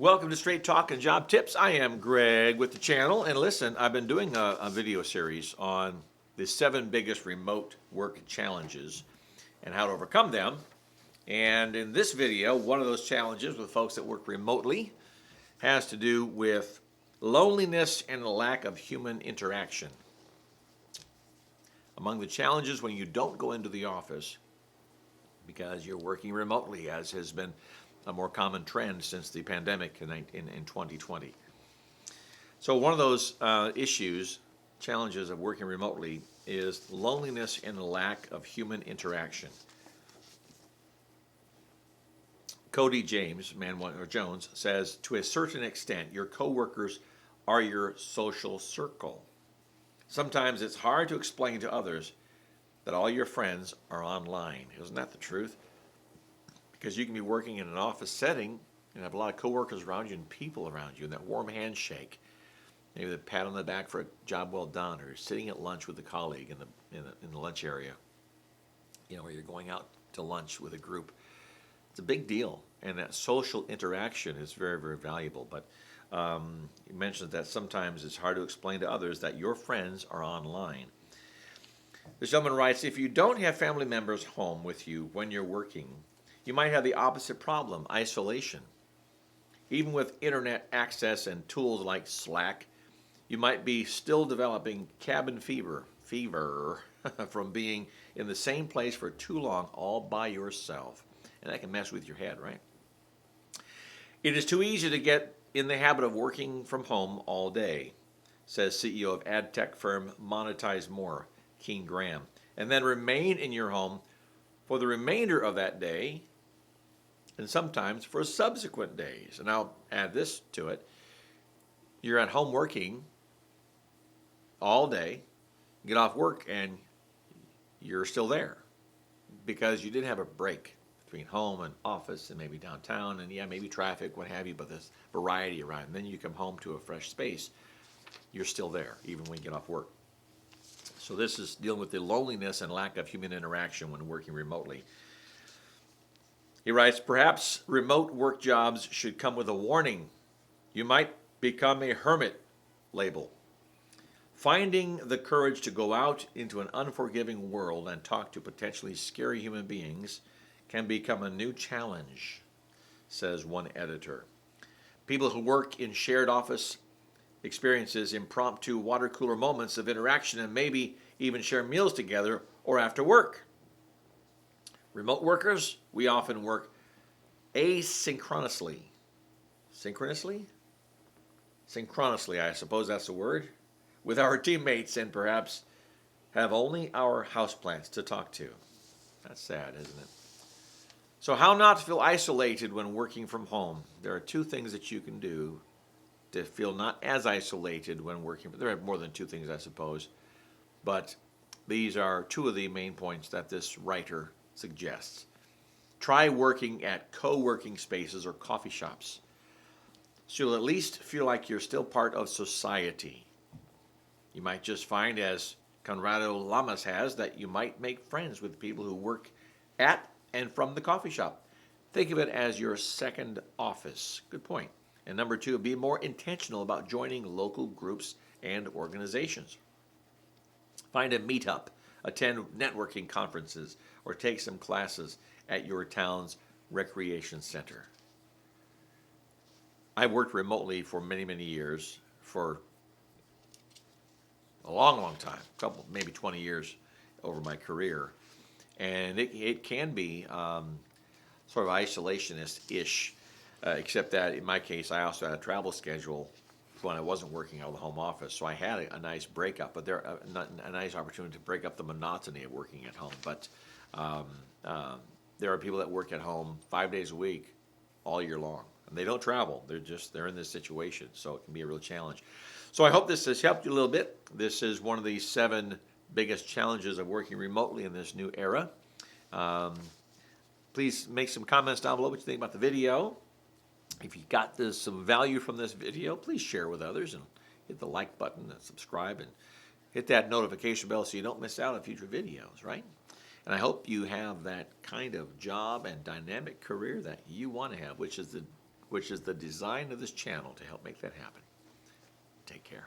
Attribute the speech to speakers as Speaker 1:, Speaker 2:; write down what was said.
Speaker 1: Welcome to Straight Talk and Job Tips. I am Greg with the channel. And listen, I've been doing a video series on the 7 biggest remote work challenges and how to overcome them. And in this video, one of those challenges with folks that work remotely has to do with loneliness and the lack of human interaction. Among the challenges when you don't go into the office because you're working remotely, as has been a more common trend since the pandemic in 2020. So one of those challenges of working remotely is loneliness and the lack of human interaction. Cody Jones says, to a certain extent, your coworkers are your social circle. Sometimes it's hard to explain to others that all your friends are online. Isn't that the truth? Because you can be working in an office setting and have a lot of coworkers around you and people around you, and that warm handshake, maybe the pat on the back for a job well done, or sitting at lunch with a colleague in the lunch area, where you're going out to lunch with a group. It's a big deal, and that social interaction is very, very valuable. But you mentioned that sometimes it's hard to explain to others that your friends are online. This gentleman writes, if you don't have family members home with you when you're working, you might have the opposite problem, isolation. Even with internet access and tools like Slack, you might be still developing cabin fever from being in the same place for too long all by yourself. And that can mess with your head, right? It is too easy to get in the habit of working from home all day, says CEO of ad tech firm Monetize More, Keen Graham, and then remain in your home for the remainder of that day and sometimes for subsequent days. And I'll add this to it. You're at home working all day, get off work, and you're still there because you didn't have a break between home and office and maybe downtown and maybe traffic, what have you, but there's variety around. And then you come home to a fresh space. You're still there even when you get off work. So this is dealing with the loneliness and lack of human interaction when working remotely. He writes, perhaps remote work jobs should come with a warning. You might become a hermit label. Finding the courage to go out into an unforgiving world and talk to potentially scary human beings can become a new challenge, says one editor. People who work in shared office experiences impromptu water cooler moments of interaction and maybe even share meals together or after work. Remote workers, we often work asynchronously. Synchronously, I suppose that's the word, with our teammates and perhaps have only our houseplants to talk to. That's sad, isn't it? So how not to feel isolated when working from home? There are 2 things that you can do to feel not as isolated when working. There are more than 2 things, I suppose, but these are 2 of the main points that this writer suggests. Try working at co-working spaces or coffee shops, so you'll at least feel like you're still part of society. You might just find, as Conrado Lamas has, that you might make friends with people who work at and from the coffee shop. Think of it as your second office. Good point. And number 2, be more intentional about joining local groups and organizations. Find a meetup, attend networking conferences, or take some classes at your town's recreation center. I worked remotely for many, many years, for a long, long time, maybe 20 years over my career. And it can be sort of isolationist-ish, except that in my case, I also had a travel schedule when I wasn't working out of the home office. So I had a nice breakup, but a nice opportunity to break up the monotony of working at home. But there are people that work at home 5 days a week, all year long, and they don't travel. They're in this situation, so it can be a real challenge. So I hope this has helped you a little bit. This is one of the 7 biggest challenges of working remotely in this new era. Please make some comments down below what you think about the video. If you got some value from this video, please share with others and hit the like button and subscribe and hit that notification bell so you don't miss out on future videos, right? And I hope you have that kind of job and dynamic career that you want to have, which is the which is the design of this channel to help make that happen. Take care.